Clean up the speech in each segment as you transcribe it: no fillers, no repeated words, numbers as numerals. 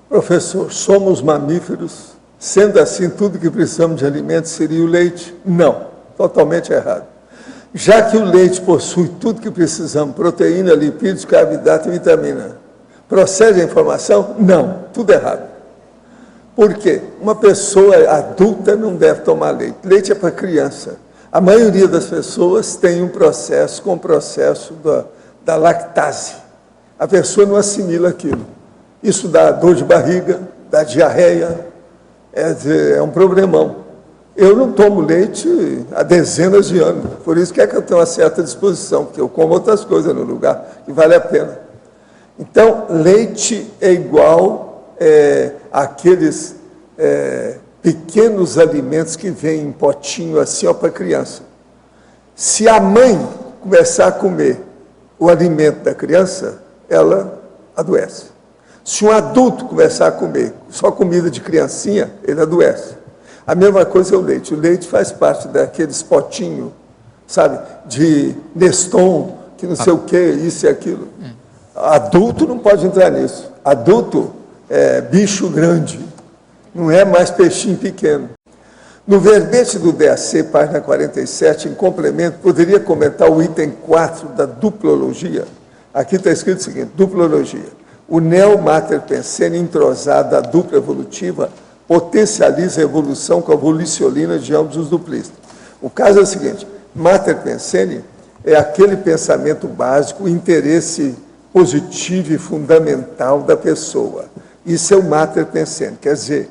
Professor, somos mamíferos, sendo assim, tudo que precisamos de alimentos seria o leite? Não, totalmente errado. Já que o leite possui tudo que precisamos, proteína, lipídios, carboidrato e vitamina, procede a informação? Não, tudo errado. Por quê? Uma pessoa adulta não deve tomar leite. Leite é para criança. A maioria das pessoas tem um processo com o processo da lactase. A pessoa não assimila aquilo. Isso dá dor de barriga, dá diarreia, é um problemão. Eu não tomo leite há dezenas de anos, por isso que eu tenho uma certa disposição, porque eu como outras coisas no lugar que vale a pena. Então, leite é igual àqueles pequenos alimentos que vêm em potinho assim para a criança. Se a mãe começar a comer o alimento da criança, ela adoece. Se um adulto começar a comer só comida de criancinha, ele adoece. A mesma coisa é o leite. O leite faz parte daqueles potinhos, sabe, de Neston, que não sei o que, isso e aquilo. Adulto não pode entrar nisso. Adulto é bicho grande, não é mais peixinho pequeno. No verbete do DAC, página 47, em complemento, poderia comentar o item 4 da duplologia. Aqui está escrito o seguinte: duplologia. O neo-mater pensene entrosado da dupla evolutiva potencializa a evolução com a voliciolina de ambos os duplistas. O caso é o seguinte: mater pensene é aquele pensamento básico, o interesse positivo e fundamental da pessoa. Isso é o mater pensene, quer dizer,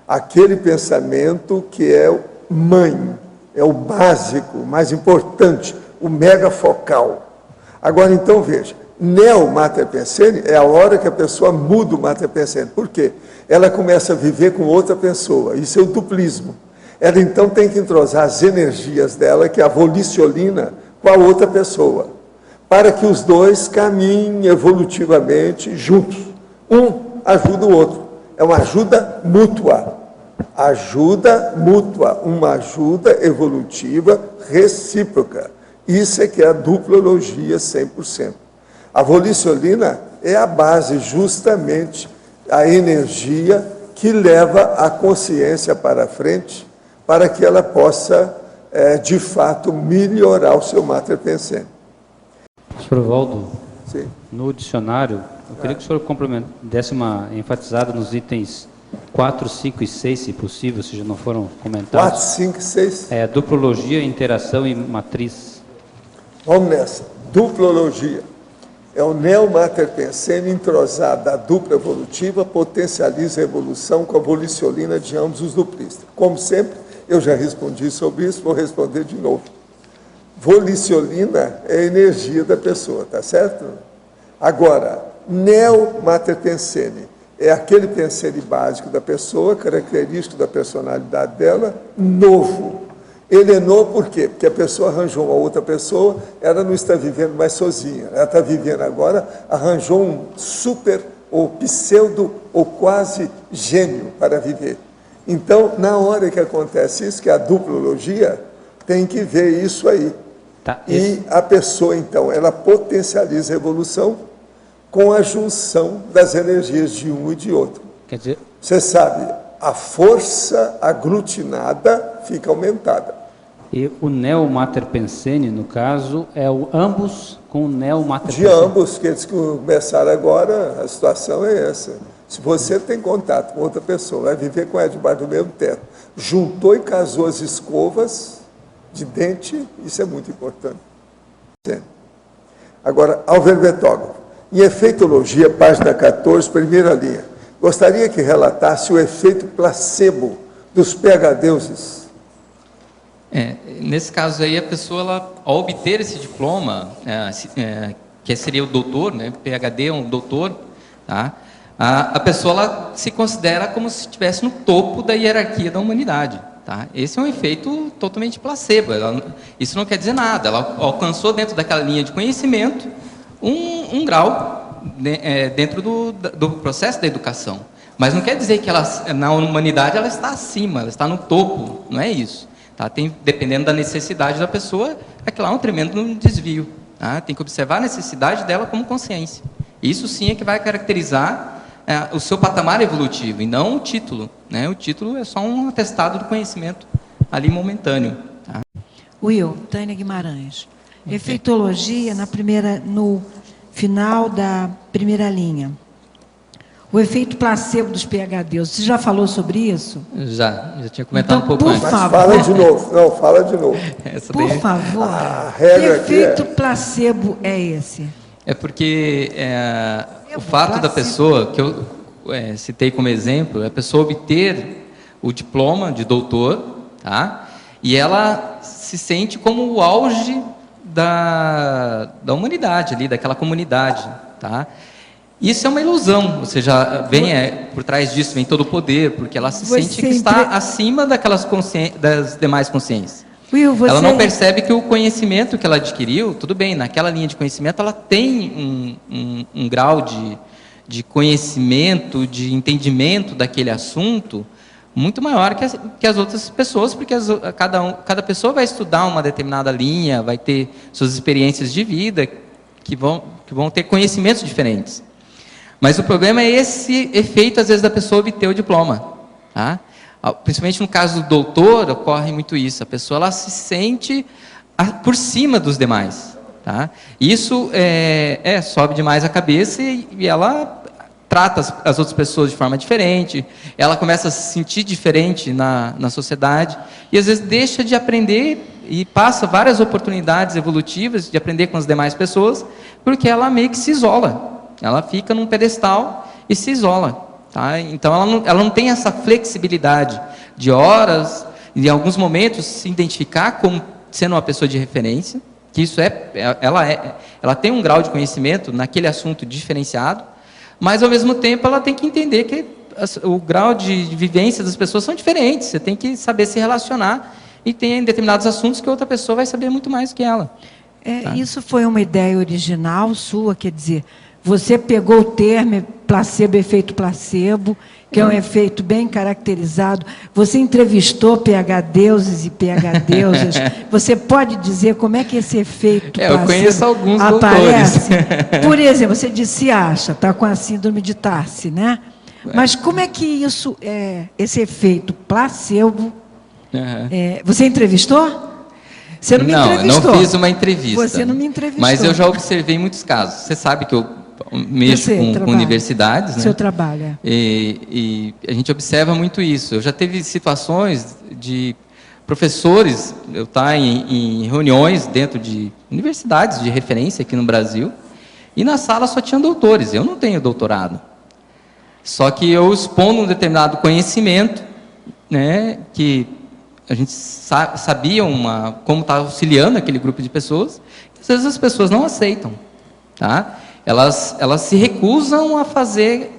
aquele pensamento que é mãe, é o básico, o mais importante, o mega focal. Agora, então, veja, neo-mater pensene é a hora que a pessoa muda o mater pensene. Por quê? Ela começa a viver com outra pessoa, isso é o duplismo. Ela, então, tem que entrosar as energias dela, que é a voliciolina, com a outra pessoa, para que os dois caminhem evolutivamente juntos. Um ajuda o outro. É uma ajuda mútua. Ajuda mútua, uma ajuda evolutiva recíproca. Isso é que é a duplologia 100%. A voliciolina é a base, justamente, a energia que leva a consciência para frente, para que ela possa, de fato, melhorar o seu mater pensene. Professor Valdo, sim, no dicionário, eu queria que o senhor desse uma enfatizada nos itens 4, 5 e 6, se possível, se já não foram comentados. 4, 5 e 6? Duplologia, interação e matriz. Vamos nessa. Duplologia. É o neo-mater pensene entrosado da dupla evolutiva, potencializa a evolução com a voliciolina de ambos os duplistas. Como sempre, eu já respondi sobre isso, vou responder de novo. Voliciolina é a energia da pessoa, tá certo? Agora, neo-mater pensene é aquele pensene básico da pessoa, característico da personalidade dela, novo. Ele é novo por quê? Porque a pessoa arranjou uma outra pessoa, ela não está vivendo mais sozinha, ela está vivendo agora, arranjou um super, ou pseudo, ou quase gêmeo para viver. Então, na hora que acontece isso, que é a duplologia, tem que ver isso aí. Tá, e a pessoa, então, ela potencializa a evolução com a junção das energias de um e de outro. Quer dizer... Você sabe, a força aglutinada fica aumentada. E o neo-mater pensene, no caso, é o ambos com o neo-mater de pensene. Ambos, que eles começaram agora, a situação é essa. Se você tem contato com outra pessoa, vai viver com ela debaixo do mesmo teto, juntou e casou as escovas de dente, isso é muito importante. Agora, ao verbetógrafo. Em efeitologia, página 14, primeira linha. Gostaria que relatasse o efeito placebo dos PhDs. Nesse caso aí, a pessoa, ela, ao obter esse diploma, que seria o doutor, né, PhD é um doutor, tá? A pessoa ela se considera como se estivesse no topo da hierarquia da humanidade. Tá? Esse é um efeito totalmente placebo. Isso não quer dizer nada. Ela alcançou dentro daquela linha de conhecimento um grau dentro do processo da educação. Mas não quer dizer que ela, na humanidade ela está acima, ela está no topo. Não é isso. Tá? Dependendo da necessidade da pessoa, aquilo lá é um tremendo desvio. Tá? Tem que observar a necessidade dela como consciência. Isso sim é que vai caracterizar o seu patamar evolutivo, e não o título, né? O título é só um atestado do conhecimento ali momentâneo. Tá? Will, Tânia Guimarães. Efeitologia no final da primeira linha. O efeito placebo dos PhDs. Você já falou sobre isso? Já tinha comentado Então, um pouco por antes. favor. Mas fala de novo. Não, fala de novo. Essa Por daí favor, A que regra aqui efeito placebo é esse? é porque o fato da pessoa, que eu citei como exemplo, é a pessoa obter o diploma de doutor, tá? E ela se sente como o auge da humanidade ali, daquela comunidade, tá? Isso é uma ilusão, ou seja, por trás disso vem todo o poder, porque ela se sente que está acima das demais consciências. Will, Ela não percebe que o conhecimento que ela adquiriu, tudo bem, naquela linha de conhecimento ela tem um grau de conhecimento, de entendimento daquele assunto muito maior que as outras pessoas, porque cada pessoa vai estudar uma determinada linha, vai ter suas experiências de vida que vão ter conhecimentos diferentes. Mas o problema é esse efeito, às vezes, da pessoa obter o diploma. Tá? Principalmente no caso do doutor, ocorre muito isso. A pessoa ela se sente por cima dos demais. Tá? Isso sobe demais a cabeça e ela trata as outras pessoas de forma diferente, ela começa a se sentir diferente na sociedade e, às vezes, deixa de aprender e passa várias oportunidades evolutivas de aprender com as demais pessoas, porque ela meio que se isola. Ela fica num pedestal e se isola. Tá? Então, ela não tem essa flexibilidade de horas, em alguns momentos, se identificar como sendo uma pessoa de referência, que isso ela tem um grau de conhecimento naquele assunto diferenciado, mas, ao mesmo tempo, ela tem que entender que o grau de vivência das pessoas são diferentes. Você tem que saber se relacionar e tem determinados assuntos que outra pessoa vai saber muito mais do que ela. Tá? Isso foi uma ideia original sua, quer dizer, você pegou o termo placebo, efeito placebo, que é um efeito bem caracterizado. Você entrevistou PhDs e PhDeusas. Você pode dizer como é que esse efeito placebo eu conheço alguns aparece? doutores. Por exemplo, você disse se acha, está com a síndrome de Tarsi, né? Mas como é que isso, esse efeito placebo, você entrevistou? Você não me entrevistou. Não fiz uma entrevista. Você não me entrevistou. Mas eu já observei muitos casos. Você sabe que eu mexo com universidades, né? Seu trabalho. E a gente observa muito isso. Eu já teve situações de professores, eu estar em reuniões dentro de universidades de referência aqui no Brasil, e na sala só tinham doutores. Eu não tenho doutorado. Só que eu expondo um determinado conhecimento, né, que a gente sabia como está auxiliando aquele grupo de pessoas, e às vezes as pessoas não aceitam. Tá? Elas se recusam a fazer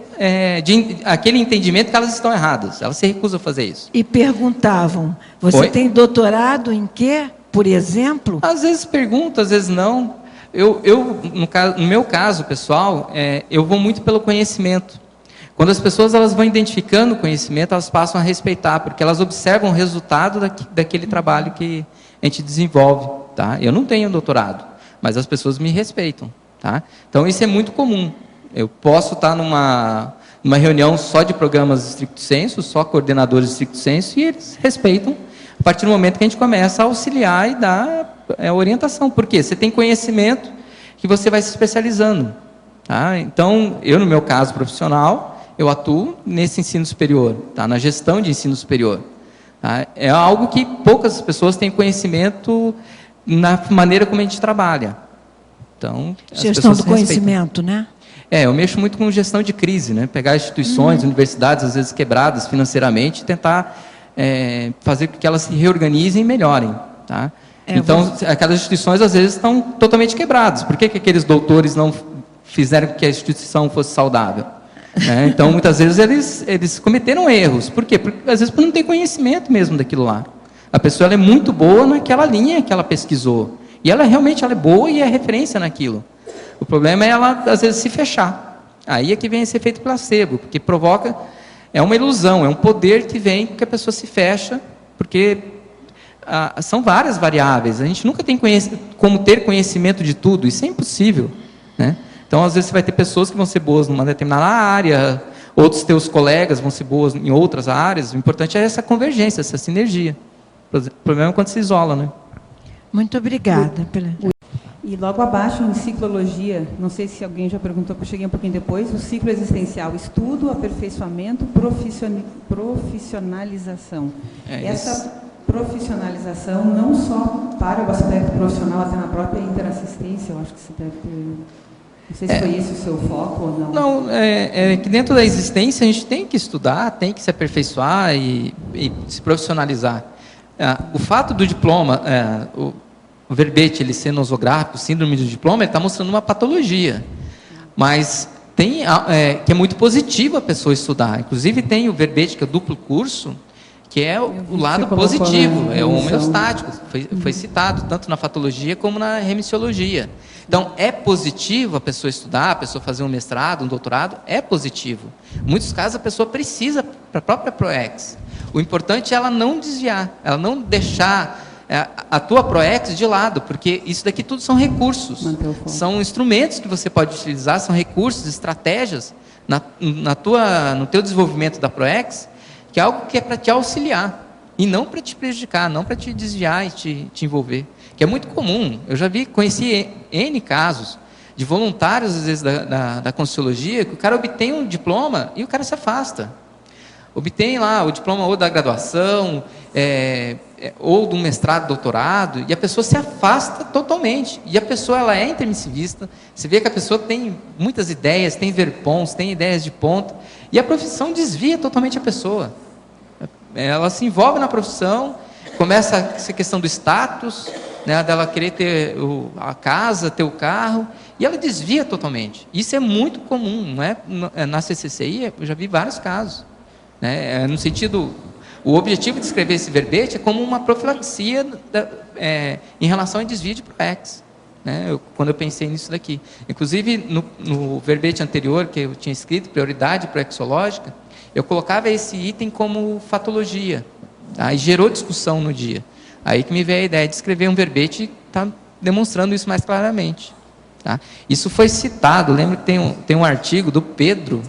aquele entendimento que elas estão erradas. Elas se recusam a fazer isso. E perguntavam, você tem doutorado em quê, por exemplo? Às vezes perguntam, às vezes não. No meu caso, pessoal, eu vou muito pelo conhecimento. Quando as pessoas elas vão identificando o conhecimento, elas passam a respeitar, porque elas observam o resultado daquele trabalho que a gente desenvolve. Tá? Eu não tenho doutorado, mas as pessoas me respeitam. Tá? Então, isso é muito comum. Eu posso estar numa reunião só de programas stricto sensu, só coordenadores stricto sensu, e eles respeitam a partir do momento que a gente começa a auxiliar e dar orientação. Por quê? Você tem conhecimento que você vai se especializando. Tá? Então, eu, no meu caso profissional, eu atuo nesse ensino superior, tá? Na gestão de ensino superior. Tá? É algo que poucas pessoas têm conhecimento na maneira como a gente trabalha. Então, gestão do conhecimento, né? Eu mexo muito com gestão de crise, né? Pegar instituições, universidades, às vezes quebradas financeiramente, e tentar fazer com que elas se reorganizem e melhorem. Tá? Então, aquelas instituições, às vezes, estão totalmente quebradas. Por que aqueles doutores não fizeram com que a instituição fosse saudável? Então, muitas vezes, eles cometeram erros. Por quê? Porque, às vezes, não tem conhecimento mesmo daquilo lá. A pessoa ela é muito boa naquela linha que ela pesquisou. E ela realmente é boa e é referência naquilo. O problema é ela, às vezes, se fechar. Aí é que vem esse efeito placebo, porque provoca... É uma ilusão, é um poder que vem que a pessoa se fecha, porque são várias variáveis. A gente nunca tem como ter conhecimento de tudo, isso é impossível. Né? Então, às vezes, você vai ter pessoas que vão ser boas numa determinada área, outros teus colegas vão ser boas em outras áreas. O importante é essa convergência, essa sinergia. O problema é quando se isola, né? Muito obrigada. E logo abaixo, em ciclologia, não sei se alguém já perguntou, porque eu cheguei um pouquinho depois, o ciclo existencial, estudo, aperfeiçoamento, profissionalização. Essa profissionalização não só para o aspecto profissional, até na própria interassistência, eu acho que você deve ter... Não sei se foi esse o seu foco ou não. Não, é que dentro da existência a gente tem que estudar, tem que se aperfeiçoar e se profissionalizar. O fato do diploma, o verbete ele ser nosográfico, síndrome do diploma, ele está mostrando uma patologia. Mas tem que é muito positivo a pessoa estudar. Inclusive tem o verbete, que é o duplo curso, que é o lado positivo, é o homeostático, foi citado tanto na patologia como na remissiologia. Então, é positivo a pessoa estudar, a pessoa fazer um mestrado, um doutorado, é positivo. Em muitos casos, a pessoa precisa para a própria ProEx. O importante é ela não desviar, ela não deixar a tua ProEx de lado, porque isso daqui tudo são recursos, são instrumentos que você pode utilizar, são recursos, estratégias no teu desenvolvimento da ProEx, que é algo que é para te auxiliar, e não para te prejudicar, não para te desviar e te envolver. Que é muito comum, eu já conheci N casos de voluntários, às vezes, da Conscienciologia, que o cara obtém um diploma e o cara se afasta. Obtém lá o diploma ou da graduação, ou do mestrado, doutorado, e a pessoa se afasta totalmente. E a pessoa ela é intermissivista, você vê que a pessoa tem muitas ideias, tem verpons, tem ideias de ponta, e a profissão desvia totalmente a pessoa. Ela se envolve na profissão, começa essa questão do status, né, dela querer ter a casa, ter o carro, e ela desvia totalmente. Isso é muito comum, não é? Na CCCI eu já vi vários casos. Né? No sentido, o objetivo de escrever esse verbete é como uma profilaxia em relação ao desvio de ProEx. Né? Quando eu pensei nisso daqui. Inclusive, no verbete anterior que eu tinha escrito, prioridade proexológica, eu colocava esse item como fatologia. Tá? E gerou discussão no dia. Aí que me veio a ideia de escrever um verbete que está demonstrando isso mais claramente. Tá? Isso foi citado, lembro que tem um artigo do Pedro,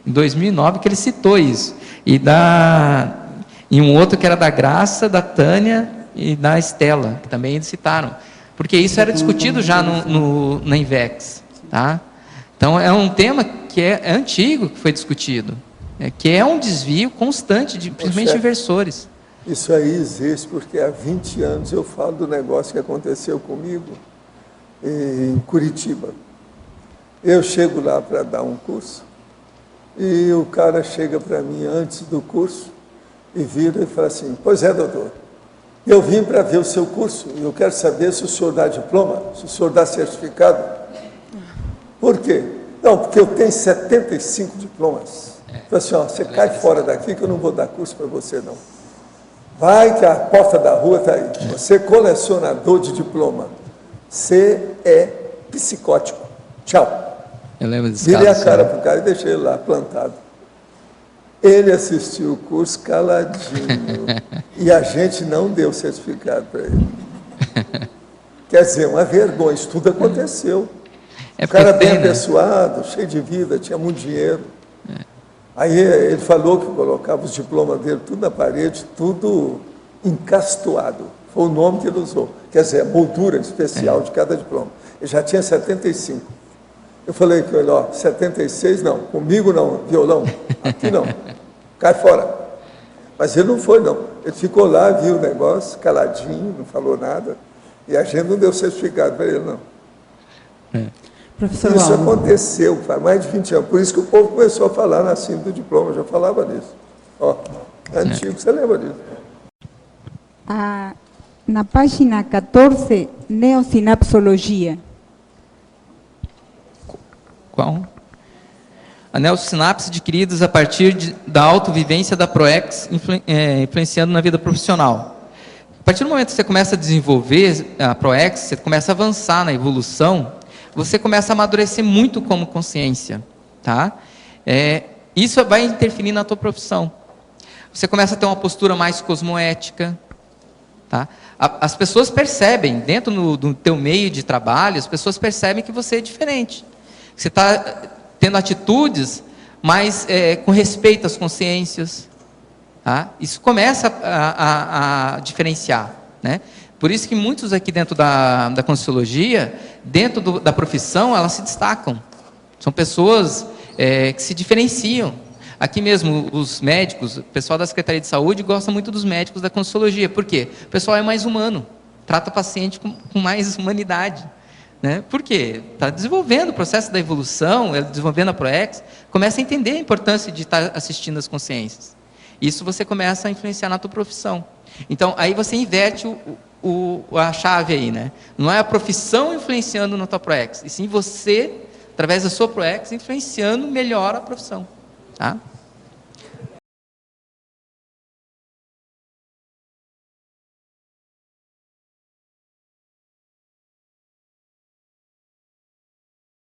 em 2009, que ele citou isso. E um outro que era da Graça, da Tânia e da Estela, que também eles citaram. Porque isso era discutido já na INVEX. Tá? Então, é um tema que é antigo que foi discutido, que é um desvio constante, principalmente de inversores. Isso aí existe porque há 20 anos eu falo do negócio que aconteceu comigo em Curitiba. Eu chego lá para dar um curso e o cara chega para mim antes do curso e vira e fala assim: pois é, doutor, eu vim para ver o seu curso e eu quero saber se o senhor dá diploma, se o senhor dá certificado. Por quê? Não, porque eu tenho 75 diplomas. Falei assim: ó, você cai fora daqui que eu não vou dar curso para você não. Vai que a porta da rua está aí. Você é colecionador de diploma. Você é psicótico. Tchau. Eu lembro desse Virei caso, a cara para o cara e deixei ele lá plantado. Ele assistiu o curso caladinho. E a gente não deu certificado para ele. Quer dizer, uma vergonha. Isso tudo aconteceu. O cara bem apessoado, cheio de vida, tinha muito dinheiro. Aí ele falou que colocava os diplomas dele tudo na parede, tudo encastoado. Foi o nome que ele usou. Quer dizer, a moldura especial de cada diploma. Ele já tinha 75. Eu falei com ele: ó, 76 não, comigo não, violão, aqui não, cai fora. Mas ele não foi não, ele ficou lá, viu o negócio, caladinho, não falou nada, e a gente não deu certificado para ele não. Professor Isso Valdo. aconteceu faz mais de 20 anos, por isso que o povo começou a falar na síndrome do diploma, eu já falava nisso. Ó, é antigo, você lembra disso? Na página 14, neosinapsologia. Qual? A neossinapse adquiridas a partir da autovivência da ProEx, influenciando na vida profissional. A partir do momento que você começa a desenvolver a ProEx, você começa a avançar na evolução, você começa a amadurecer muito como consciência. Tá? Isso vai interferir na tua profissão. Você começa a ter uma postura mais cosmoética. Tá? As pessoas percebem, dentro do teu meio de trabalho, as pessoas percebem que você é diferente. Você está tendo atitudes mais com respeito às consciências. Tá? Isso começa a diferenciar, né? Por isso que muitos aqui dentro da Conscienciologia, dentro da profissão, elas se destacam. São pessoas que se diferenciam. Aqui mesmo, os médicos, o pessoal da Secretaria de Saúde gosta muito dos médicos da Conscienciologia. Por quê? O pessoal é mais humano, trata o paciente com mais humanidade. Né? Por quê? Está desenvolvendo o processo da evolução, desenvolvendo a ProEx, começa a entender a importância de estar assistindo as consciências. Isso você começa a influenciar na tua profissão. Então, aí você inverte a chave aí, né? Não é a profissão influenciando na tua ProEx, e sim você, através da sua ProEx, influenciando melhor a profissão. Tá?